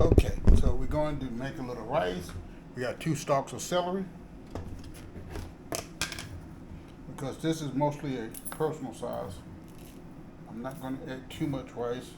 Okay, so we're going to make a little rice. We got 2 stalks of celery because this is mostly a personal size. I'm not going to add too much rice.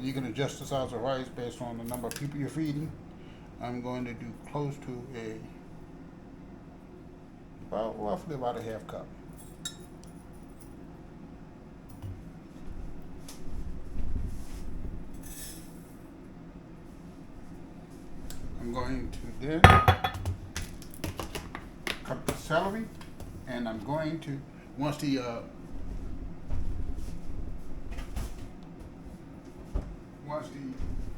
You can adjust the size of rice based on the number of people you're feeding. I'm going to do close to roughly about a half cup. I'm going to then cut the celery, and I'm going to, once the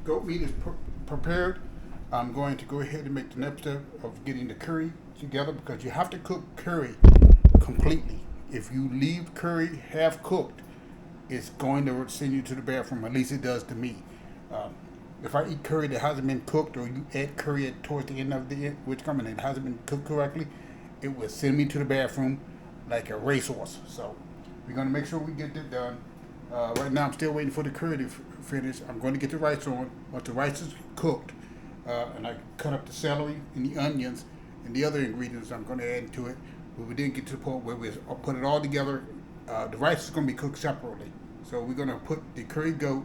goat meat is prepared, I'm going to go ahead and make the next step of getting the curry together, because you have to cook curry completely. If you leave curry half cooked, it's going to send you to the bathroom. At least it does to me. If I eat curry that hasn't been cooked, or you add curry towards the end of the which coming it hasn't been cooked correctly, it will send me to the bathroom like a racehorse. So we're gonna make sure we get that done. Right now, I'm still waiting for the curry to finish. I'm going to get the rice on. Once the rice is cooked, and I cut up the celery and the onions and the other ingredients I'm going to add to it. But we didn't get to the point where we put it all together. The rice is going to be cooked separately. So we're going to put the curry goat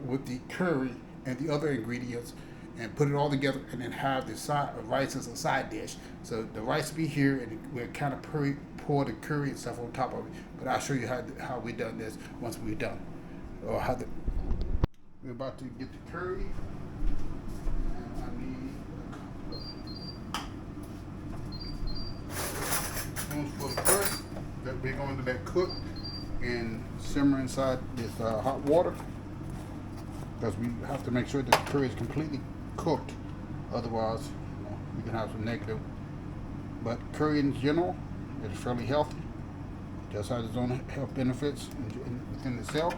with the curry and the other ingredients and put it all together, and then have the rice as a side dish. So the rice will be here, and we'll kind of pour the curry and stuff on top of it. But I'll show you how we done this once we're done. Or we're about to get the curry. And I need a couple of spoonfuls of curry that we're going to let cook and simmer inside this hot water, because we have to make sure that the curry is completely cooked. Otherwise, we can have some negative. But curry in general is fairly healthy. It does have its own health benefits within itself.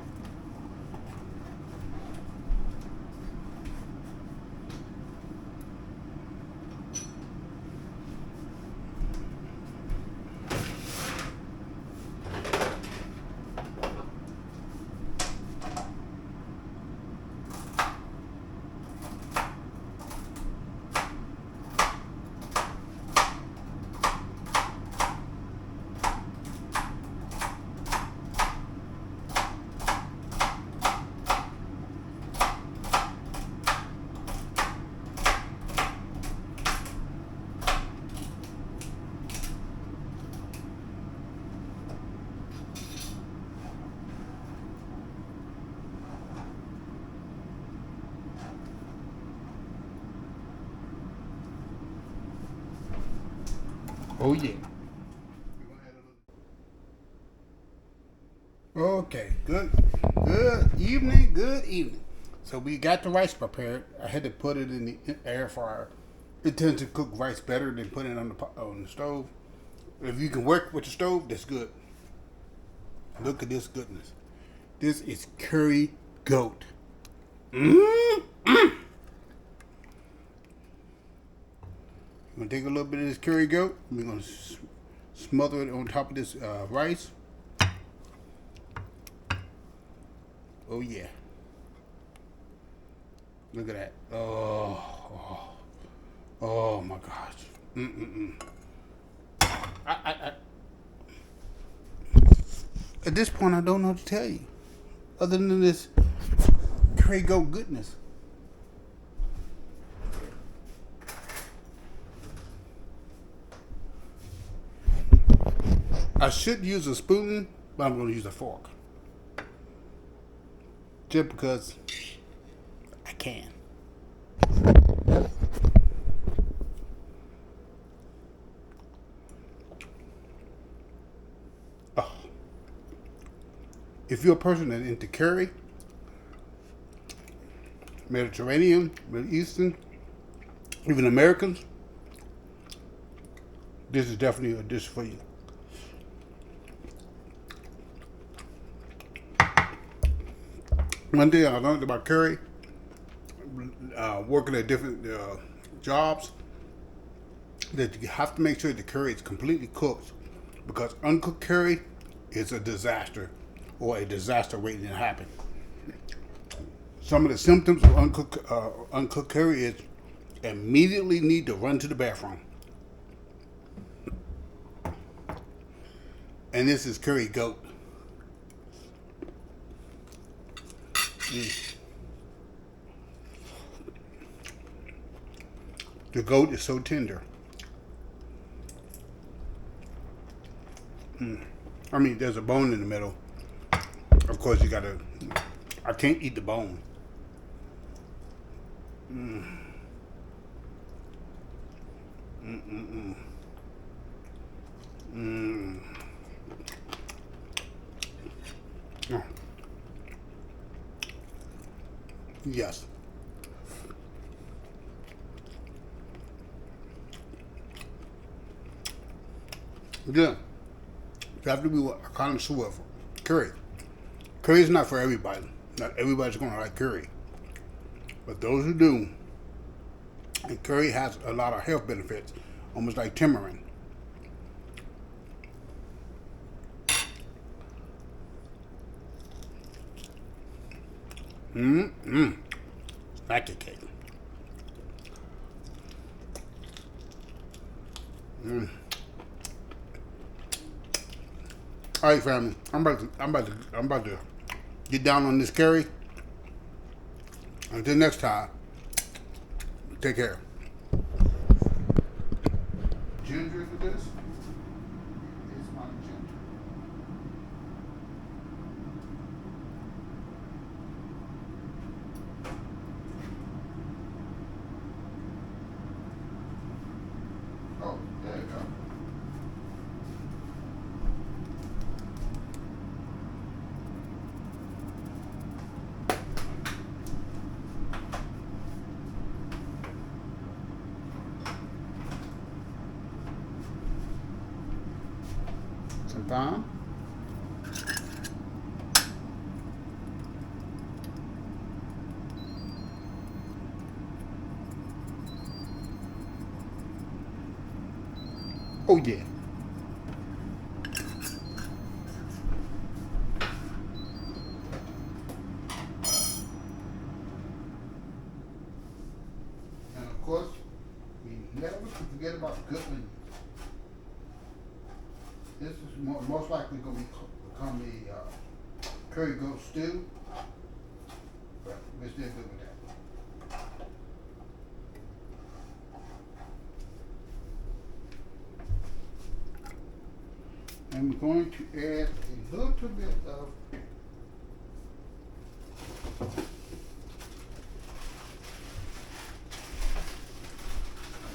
Oh yeah. Okay, good evening. So we got the rice prepared. I had to put it in the air fryer. It tends to cook rice better than putting it on the stove. If you can work with the stove, that's good. Look at this goodness. This is curry goat. I'm gonna take a little bit of this curry goat. We're gonna smother it on top of this rice. Oh yeah. Look at that. Oh my gosh. At this point, I don't know what to tell you, other than this curry goat goodness. I should use a spoon, but I'm going to use a fork. Just because I can. Oh. If you're a person that's into curry, Mediterranean, Middle Eastern, even Americans, this is definitely a dish for you. One day I learned about curry, working at different jobs, that you have to make sure the curry is completely cooked, because uncooked curry is a disaster, or a disaster waiting to happen. some of the symptoms of uncooked curry is immediately need to run to the bathroom. And this is curry goat. The goat is so tender. I mean, there's a bone in the middle. Of course, you gotta. I can't eat the bone. Oh. Yes. Yeah. You have to be a connoisseur of curry. Curry is not for everybody. Not everybody's going to like curry. But those who do, and curry has a lot of health benefits, almost like tamarind. Snacky cake. All right, family. I'm about to get down on this curry. Until next time, take care. Ginger for this? It's my ginger. Oh, there you go. Some thyme. Oh yeah. And of course, we never forget about good onions. This is most likely going to become the curry goat stew, but we're still good with that. I'm going to add a little bit of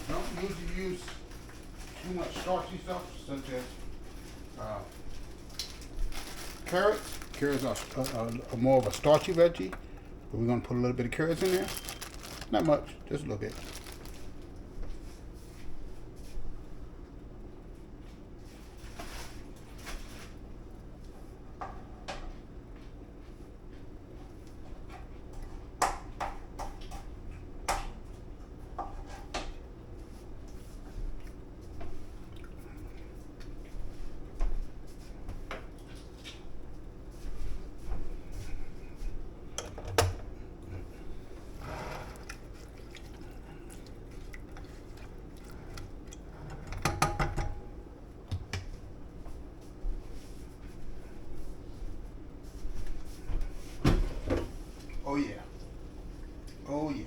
I don't usually use too much starchy stuff, such as carrots. Carrots are more of a starchy veggie, but we're going to put a little bit of carrots in there. Not much, just a little bit. Oh yeah. Oh yeah.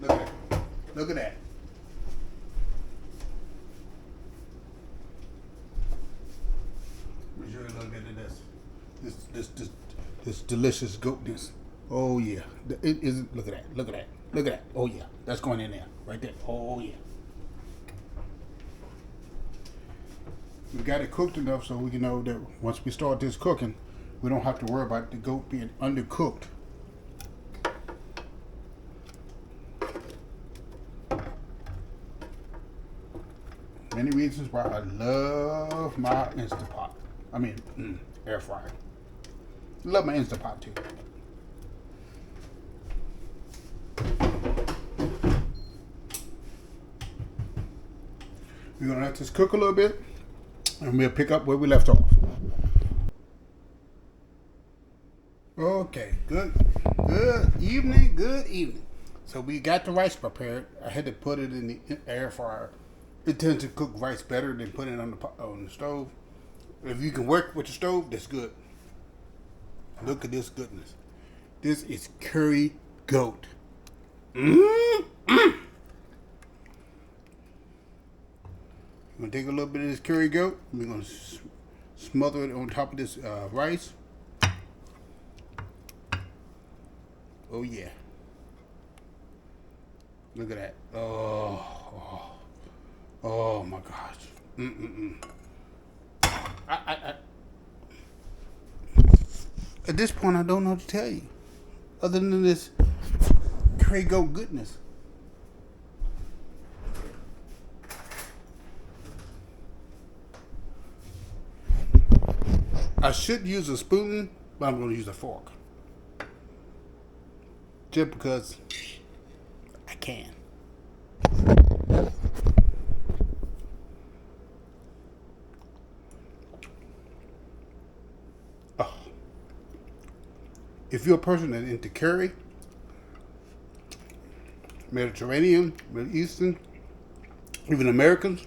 Look at that. Look at that. Let me show you a little bit of this delicious goatness. Oh yeah. It is. Look at that. Look at that. Look at that. Oh yeah. That's going in there. Right there. Oh yeah. We got it cooked enough so we can know that once we start this cooking, we don't have to worry about the goat being undercooked. Many reasons why I love my Instant Pot. I mean, air fryer. Love my Instant Pot too. We're gonna let this cook a little bit, and we'll pick up where we left off. Okay, good evening, good evening. So we got the rice prepared. I had to put it in the air fryer. It tends to cook rice better than putting it on the stove. If you can work with the stove, that's good. Look at this goodness. This is curry goat. I'm gonna take a little bit of this curry goat. We're gonna smother it on top of this rice. Oh yeah. Look at that. Oh my gosh. At this point, I don't know what to tell you, other than this curry goat goodness. I should use a spoon, but I'm going to use a fork. Just because I can. Oh. If you're a person that's into curry, Mediterranean, Middle Eastern, even Americans,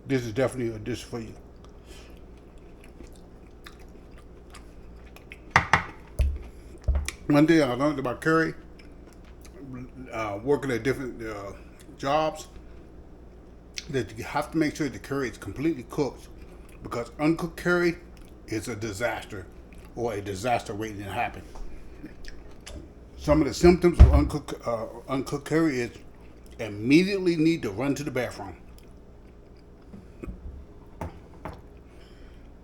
this is definitely a dish for you. One day I learned about curry, working at different jobs, that you have to make sure the curry is completely cooked, because uncooked curry is a disaster, or a disaster waiting to happen. Some of the symptoms of uncooked curry is immediately need to run to the bathroom.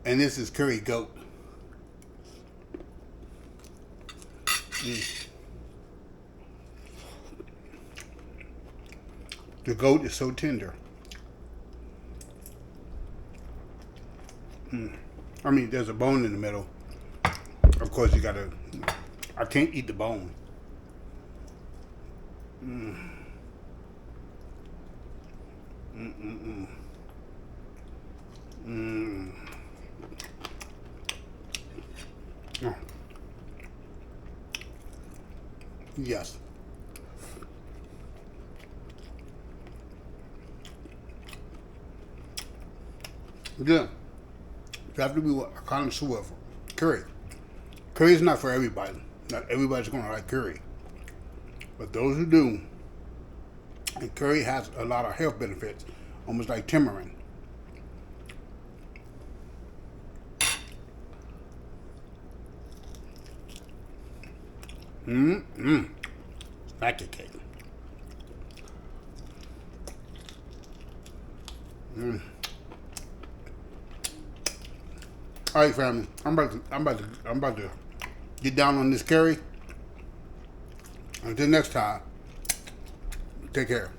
And this is curry goat. The goat is so tender. I mean, there's a bone in the middle. Of course, you gotta. I can't eat the bone. Oh. Yes. Again, you have to be a connoisseur of curry. Curry is not for everybody. Not everybody's going to like curry. But those who do, and curry has a lot of health benefits, almost like tamarind. Snacky cake. All right, family. I'm about to get down on this curry. Until next time, take care.